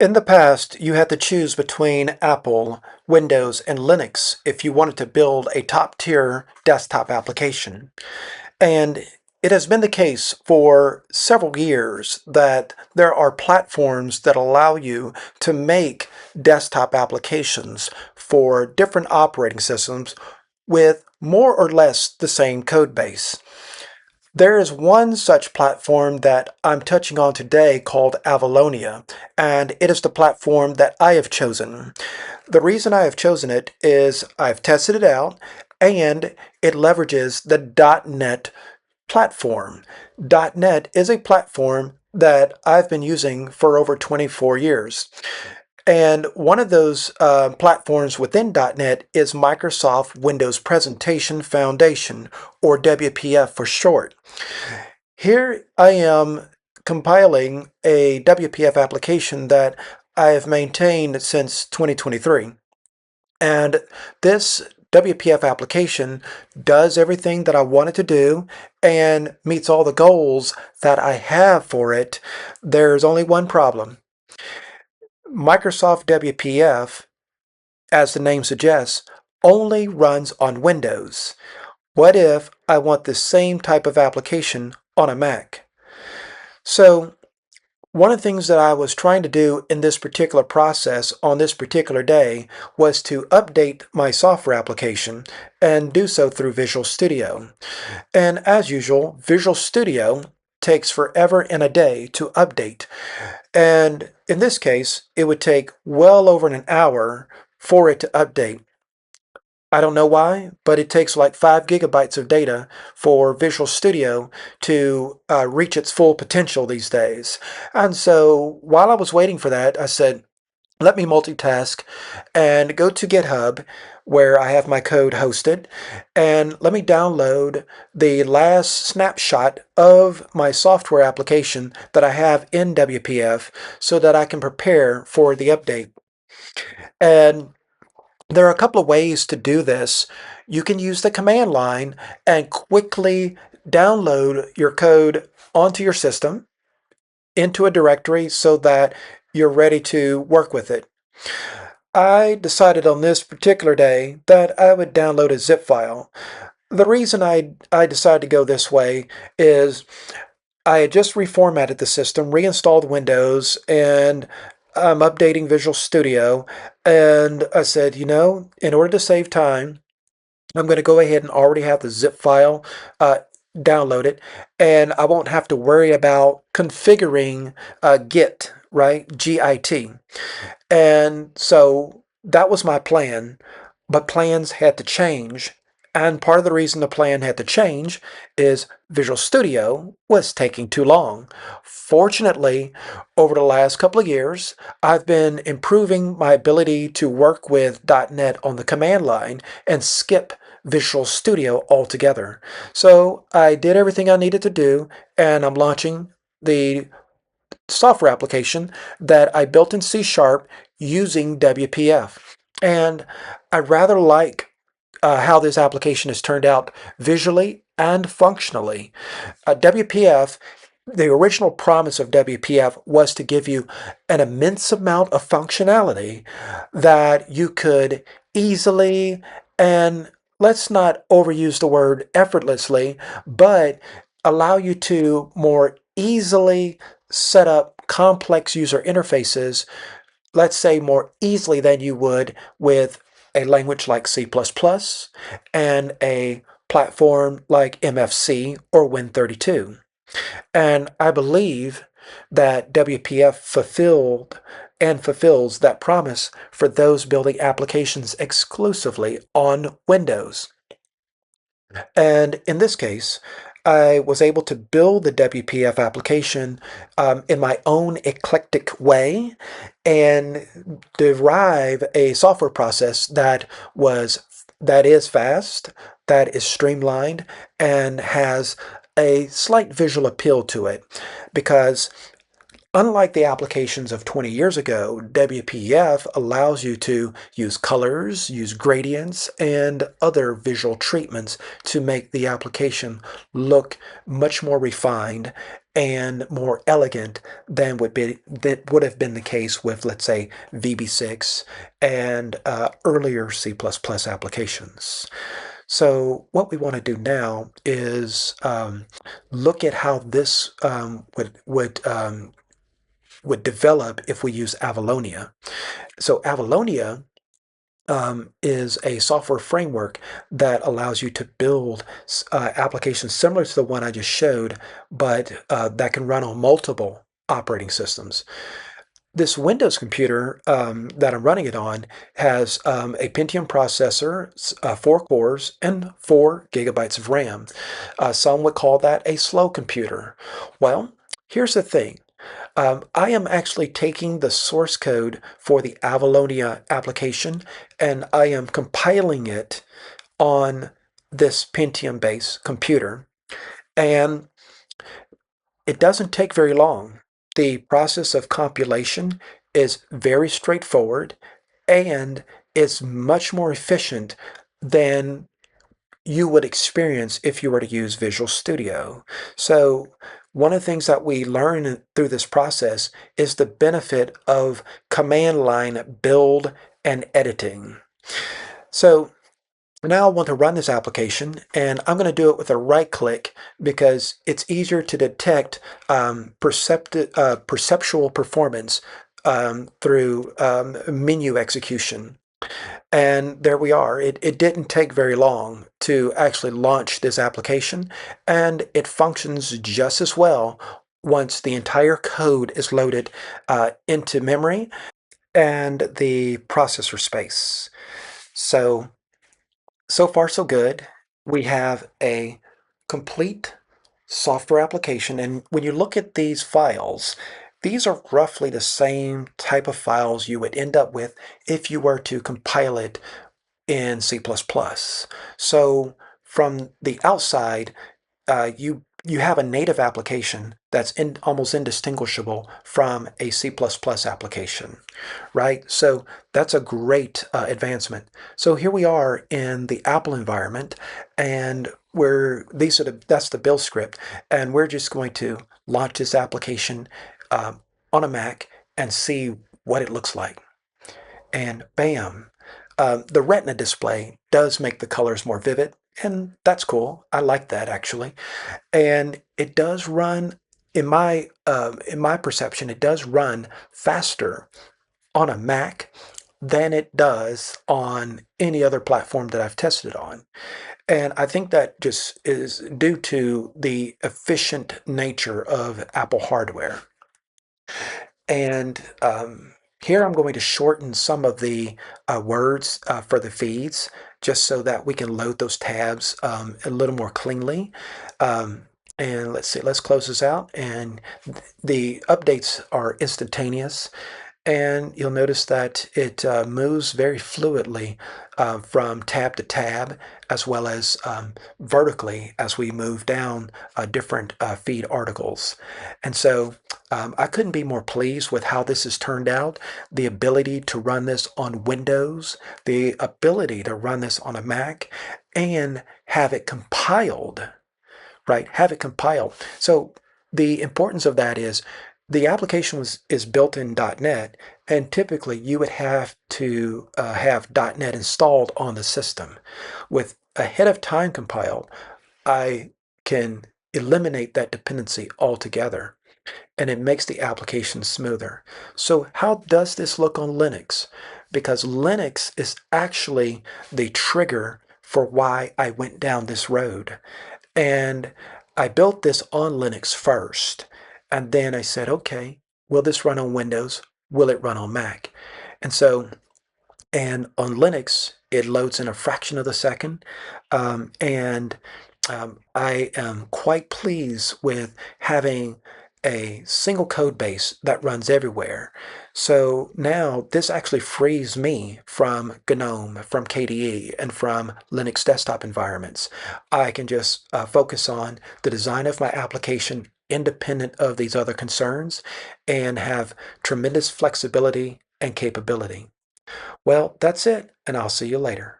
In the past, you had to choose between Apple, Windows, and Linux if you wanted to build a top-tier desktop application. And it has been the case for several years that there are platforms that allow you to make desktop applications for different operating systems with more or less the same code base. There is one such platform that I'm touching on today called Avalonia, and it is the platform that I have chosen. The reason I have chosen it is I've tested it out and it leverages the .NET platform. .NET is a platform that I've been using for over 24 years. And one of those platforms within .NET is Microsoft Windows Presentation Foundation, or WPF for short. Here I am compiling a WPF application that I have maintained since 2023. And this WPF application does everything that I want it to do and meets all the goals that I have for it. There's only one problem. Microsoft WPF, as the name suggests, only runs on Windows. What if I want the same type of application on a Mac? So one of the things that I was trying to do in this particular process on this particular day was to update my software application and do so through Visual Studio. And as usual, Visual Studio takes forever and a day to update. And in this case, it would take well over an hour for it to update. I don't know why, but it takes like 5 gigabytes of data for Visual Studio to reach its full potential these days. And so while I was waiting for that, I said, let me multitask and go to GitHub where I have my code hosted, and let me download the last snapshot of my software application that I have in WPF so that I can prepare for the update. And there are a couple of ways to do this. You can use the command line and quickly download your code onto your system into a directory so that you're ready to work with it. I decided on this particular day that I would download a zip file. The reason I decided to go this way is I had just reformatted the system, reinstalled Windows, and I'm updating Visual Studio. And I said, in order to save time, I'm going to go ahead and already have the zip file downloaded, and I won't have to worry about configuring Git, right? Git. And so that was my plan, but plans had to change. And part of the reason the plan had to change is Visual Studio was taking too long. Fortunately, over the last couple of years, I've been improving my ability to work with .NET on the command line and skip Visual Studio altogether. So I did everything I needed to do, and I'm launching the software application that I built in C# using WPF. And I rather like how this application has turned out visually and functionally. WPF, the original promise of WPF was to give you an immense amount of functionality that you could easily, and let's not overuse the word effortlessly, but allow you to more easily set up complex user interfaces, let's say more easily than you would with a language like C++ and a platform like MFC or Win32. And I believe that WPF fulfilled and fulfills that promise for those building applications exclusively on Windows. And in this case, I was able to build the WPF application in my own eclectic way and derive a software process that is fast, that is streamlined, and has a slight visual appeal to it. Because Unlike the applications of 20 years ago, WPF allows you to use colors, use gradients, and other visual treatments to make the application look much more refined and more elegant than that would have been the case with, let's say, VB6 and earlier C++ applications. So what we want to do now is look at how this would develop if we use Avalonia. So Avalonia is a software framework that allows you to build applications similar to the one I just showed, but that can run on multiple operating systems. This Windows computer that I'm running it on has a Pentium processor, 4 cores, and 4 GB of RAM. Some would call that a slow computer. Well, here's the thing. I am actually taking the source code for the Avalonia application and I am compiling it on this Pentium-based computer. And it doesn't take very long. The process of compilation is very straightforward and it's much more efficient than you would experience if you were to use Visual Studio. So one of the things that we learn through this process is the benefit of command line build and editing. So now I want to run this application and I'm going to do it with a right click because it's easier to detect perceptual performance through menu execution. And there we are. It didn't take very long to actually launch this application, and it functions just as well once the entire code is loaded into memory and the processor space. So far so good. We have a complete software application, and when you look at these files, these are roughly the same type of files you would end up with if you were to compile it in C++. So from the outside, you have a native application that's almost indistinguishable from a C++ application, right? So that's a great advancement. So here we are in the Apple environment, and that's the build script, and we're just going to launch this application on a Mac and see what it looks like. And bam, the Retina display does make the colors more vivid, and that's cool. I like that actually. And it does run, in my perception, it does run faster on a Mac than it does on any other platform that I've tested on. And I think that just is due to the efficient nature of Apple hardware. And here I'm going to shorten some of the words for the feeds just so that we can load those tabs a little more cleanly. And let's see, let's close this out. And the updates are instantaneous. And you'll notice that it moves very fluidly from tab to tab, as well as vertically as we move down different feed articles. And so I couldn't be more pleased with how this has turned out. The ability to run this on Windows, the ability to run this on a Mac, and have it compiled, right? Have it compiled. So the importance of that is the application is built in .NET, and typically you would have to have .NET installed on the system. With ahead of time compiled, I can eliminate that dependency altogether, and it makes the application smoother. So how does this look on Linux? Because Linux is actually the trigger for why I went down this road. And I built this on Linux first. And then I said, okay, will this run on Windows? Will it run on Mac? And on Linux, it loads in a fraction of a second. And I am quite pleased with having a single code base that runs everywhere. So now this actually frees me from GNOME, from KDE, and from Linux desktop environments. I can just focus on the design of my application independent of these other concerns and have tremendous flexibility and capability. Well, that's it, and I'll see you later.